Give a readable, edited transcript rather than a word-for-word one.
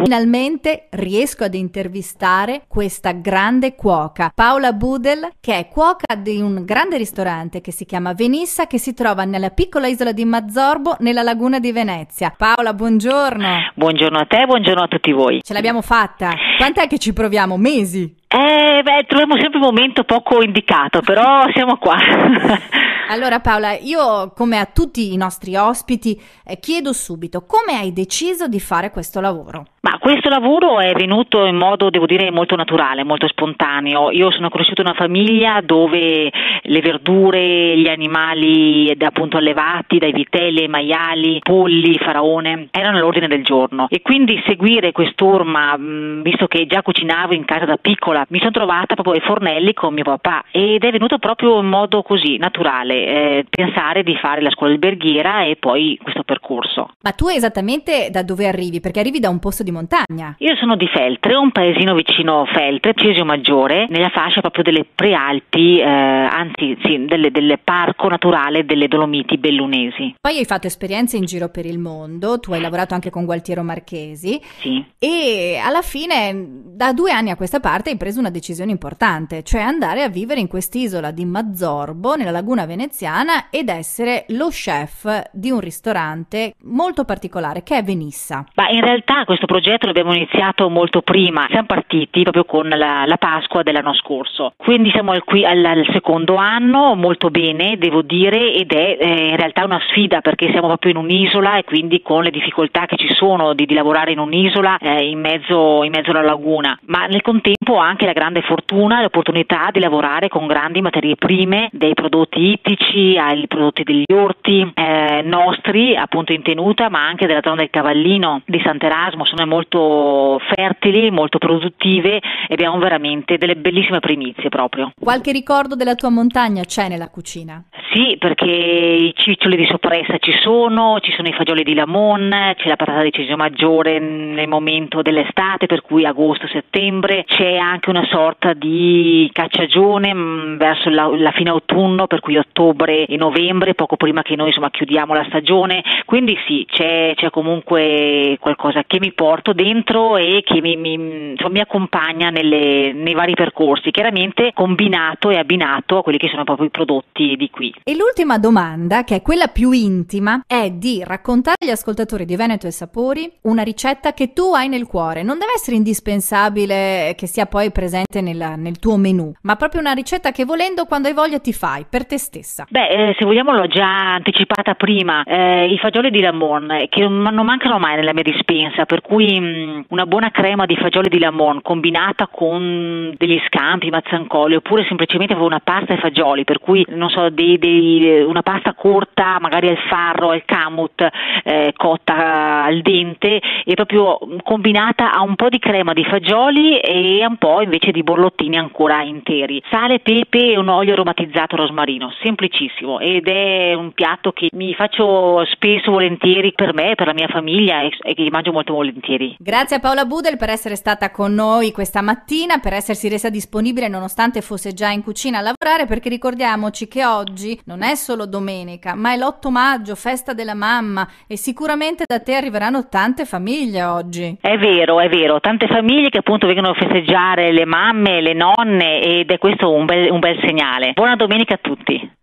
Finalmente riesco ad intervistare questa grande cuoca, Paola Budel, che è cuoca di un grande ristorante che si chiama Venissa, che si trova nella piccola isola di Mazzorbo, nella laguna di Venezia. Paola, buongiorno. Buongiorno a te, buongiorno a tutti voi. Ce l'abbiamo fatta. Quant'è che ci proviamo? Mesi? Troviamo sempre un momento poco indicato, però siamo qua. Allora Paola, io come a tutti i nostri ospiti chiedo subito, come hai deciso di fare questo lavoro? Ma questo lavoro è venuto in modo, devo dire, molto naturale, molto spontaneo. Io sono cresciuta in una famiglia dove le verdure, gli animali appunto allevati, dai vitelli ai maiali, polli, faraone, erano all'ordine del giorno. E quindi seguire quest'orma, visto che già cucinavo in casa da piccola, mi sono trovata proprio ai fornelli con mio papà ed è venuto proprio in modo così, naturale, pensare di fare la scuola alberghiera e poi questo percorso. Ma tu esattamente da dove arrivi? Perché arrivi da un posto di montagna. Io sono di Feltre, un paesino vicino Feltre, Cesio Maggiore, nella fascia proprio delle prealpi, del parco naturale delle Dolomiti Bellunesi. Poi hai fatto esperienze in giro per il mondo, tu hai lavorato anche con Gualtiero Marchesi. Sì. E alla fine, da 2 anni a questa parte, hai preso una decisione importante, cioè andare a vivere in quest'isola di Mazzorbo, nella laguna veneziana, ed essere lo chef di un ristorante molto particolare, che è Venissa. Ma in realtà questo progetto l'abbiamo iniziato molto prima, siamo partiti proprio con la Pasqua dell'anno scorso, quindi siamo qui al secondo anno, molto bene devo dire, ed è in realtà una sfida perché siamo proprio in un'isola e quindi con le difficoltà che ci sono di lavorare in un'isola in mezzo alla laguna, ma nel contempo anche la grande fortuna e l'opportunità di lavorare con grandi materie prime, dai prodotti ittici ai prodotti degli orti nostri appunto in tenuta, ma anche della zona del Cavallino di Sant'Erasmo, sono molto fertili, molto produttive e abbiamo veramente delle bellissime primizie proprio. Qualche ricordo della tua montagna c'è nella cucina? Sì, perché i ciccioli di soppressa ci sono i fagioli di Lamon, c'è la patata di Cesio Maggiore nel momento dell'estate, per cui agosto-settembre, c'è anche una sorta di cacciagione verso la fine autunno, per cui ottobre e novembre, poco prima che noi chiudiamo la stagione, quindi sì, c'è comunque qualcosa che mi porto dentro e che mi accompagna nei vari percorsi, chiaramente combinato e abbinato a quelli che sono proprio i prodotti di qui. E l'ultima domanda, che è quella più intima, è di raccontare agli ascoltatori di Veneto e Sapori una ricetta che tu hai nel cuore. Non deve essere indispensabile che sia poi presente nel tuo menù, ma proprio una ricetta che volendo quando hai voglia ti fai, per te stessa. Se vogliamo l'ho già anticipata prima, i fagioli di Lamon, che non mancano mai nella mia dispensa, per cui una buona crema di fagioli di Lamon combinata con degli scampi, mazzancoli, oppure semplicemente una pasta e fagioli, per cui non so, una pasta corta, magari al farro, al kamut, cotta al dente e proprio combinata a un po' di crema di fagioli e un po' invece di borlottini ancora interi, sale, pepe e un olio aromatizzato rosmarino, semplicissimo, ed è un piatto che mi faccio spesso volentieri per me, per la mia famiglia e che mangio molto volentieri. Grazie a Paola Budel per essere stata con noi questa mattina, per essersi resa disponibile nonostante fosse già in cucina a lavorare, perché ricordiamoci che oggi non è solo domenica, ma è l'8 maggio, festa della mamma, e sicuramente da te arriveranno tante famiglie oggi. È vero, tante famiglie che appunto vengono a festeggiare le mamme, le nonne, ed è questo un bel segnale. Buona domenica a tutti.